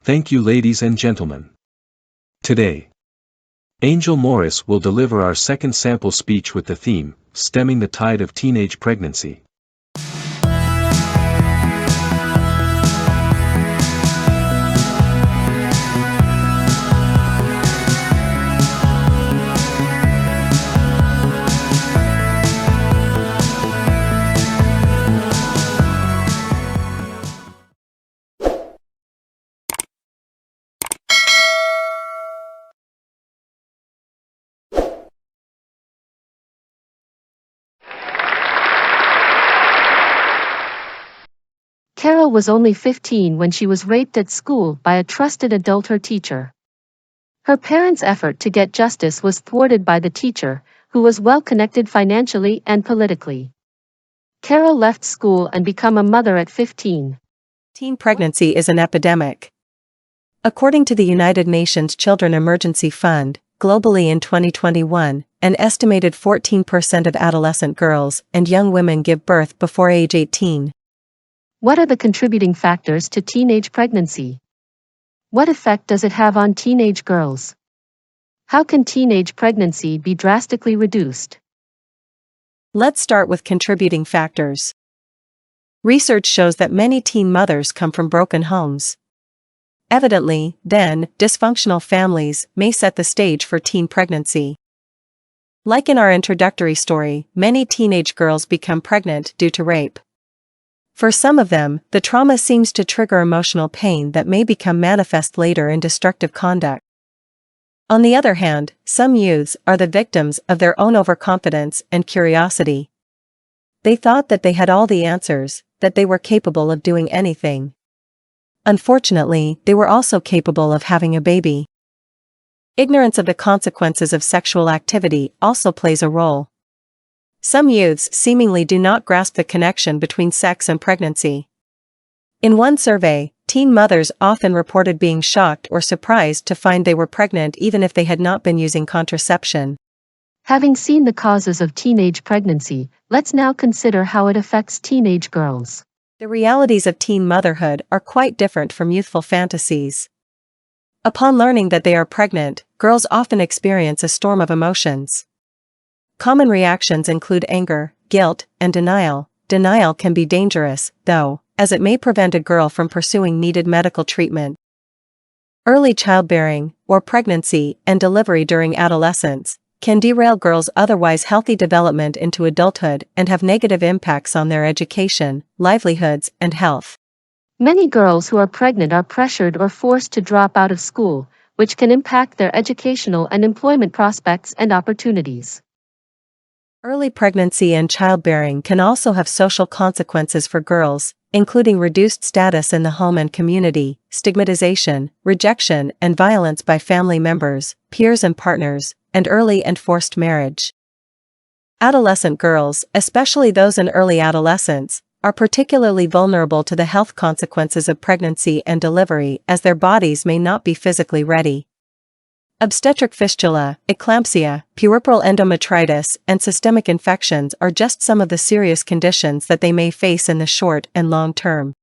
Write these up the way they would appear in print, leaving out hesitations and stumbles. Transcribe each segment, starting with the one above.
Thank you, ladies and gentlemen. Today, Angel Morris will deliver our second sample speech with the theme, Stemming the Tide of Teenage Pregnancy. Carol was only 15 when she was raped at school by a trusted adult, her teacher. Her parents' effort to get justice was thwarted by the teacher, who was well connected financially and politically. Carol left school and became a mother at 15. Teen pregnancy is an epidemic. According to the United Nations Children Emergency Fund, globally in 2021, an estimated 14% of adolescent girls and young women give birth before age 18. What are the contributing factors to teenage pregnancy? What effect does it have on teenage girls? How can teenage pregnancy be drastically reduced? Let's start with contributing factors. Research shows that many teen mothers come from broken homes. Evidently, then, dysfunctional families may set the stage for teen pregnancy. Like in our introductory story, many teenage girls become pregnant due to rape. For some of them, the trauma seems to trigger emotional pain that may become manifest later in destructive conduct. On the other hand, some youths are the victims of their own overconfidence and curiosity. They thought that they had all the answers, that they were capable of doing anything. Unfortunately, they were also capable of having a baby. Ignorance of the consequences of sexual activity also plays a role. Some youths seemingly do not grasp the connection between sex and pregnancy. In one survey, teen mothers often reported being shocked or surprised to find they were pregnant even if they had not been using contraception. Having seen the causes of teenage pregnancy, let's now consider how it affects teenage girls. The realities of teen motherhood are quite different from youthful fantasies. Upon learning that they are pregnant, girls often experience a storm of emotions. Common reactions include anger, guilt, and denial. Denial can be dangerous, though, as it may prevent a girl from pursuing needed medical treatment. Early childbearing, or pregnancy and delivery during adolescence, can derail girls' otherwise healthy development into adulthood and have negative impacts on their education, livelihoods, and health. Many girls who are pregnant are pressured or forced to drop out of school, which can impact their educational and employment prospects and opportunities. Early pregnancy and childbearing can also have social consequences for girls, including reduced status in the home and community, stigmatization, rejection, and violence by family members, peers and partners, and early and forced marriage. Adolescent girls, especially those in early adolescence, are particularly vulnerable to the health consequences of pregnancy and delivery as their bodies may not be physically ready. Obstetric fistula, eclampsia, puerperal endometritis, and systemic infections are just some of the serious conditions that they may face in the short and long term.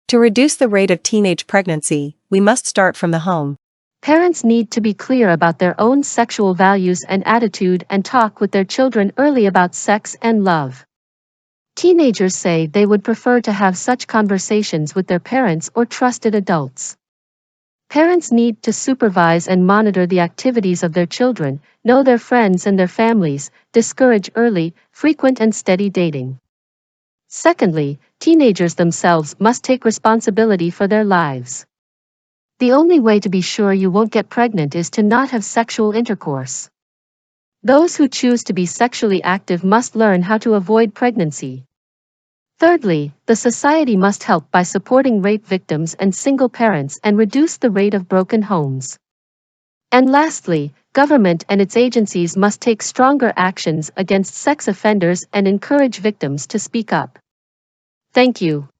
To reduce the rate of teenage pregnancy, we must start from the home. Parents need to be clear about their own sexual values and attitude and talk with their children early about sex and love. Teenagers say they would prefer to have such conversations with their parents or trusted adults. Parents need to supervise and monitor the activities of their children, know their friends and their families, discourage early, frequent and steady dating. Secondly, teenagers themselves must take responsibility for their lives. The only way to be sure you won't get pregnant is to not have sexual intercourse. Those who choose to be sexually active must learn how to avoid pregnancy. Thirdly, the society must help by supporting rape victims and single parents and reduce the rate of broken homes. And lastly, government and its agencies must take stronger actions against sex offenders and encourage victims to speak up. Thank you.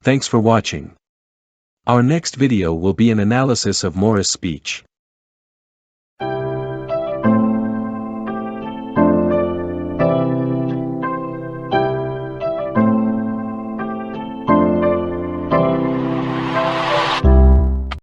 Thanks for watching. Our next video will be an analysis of Morris' speech.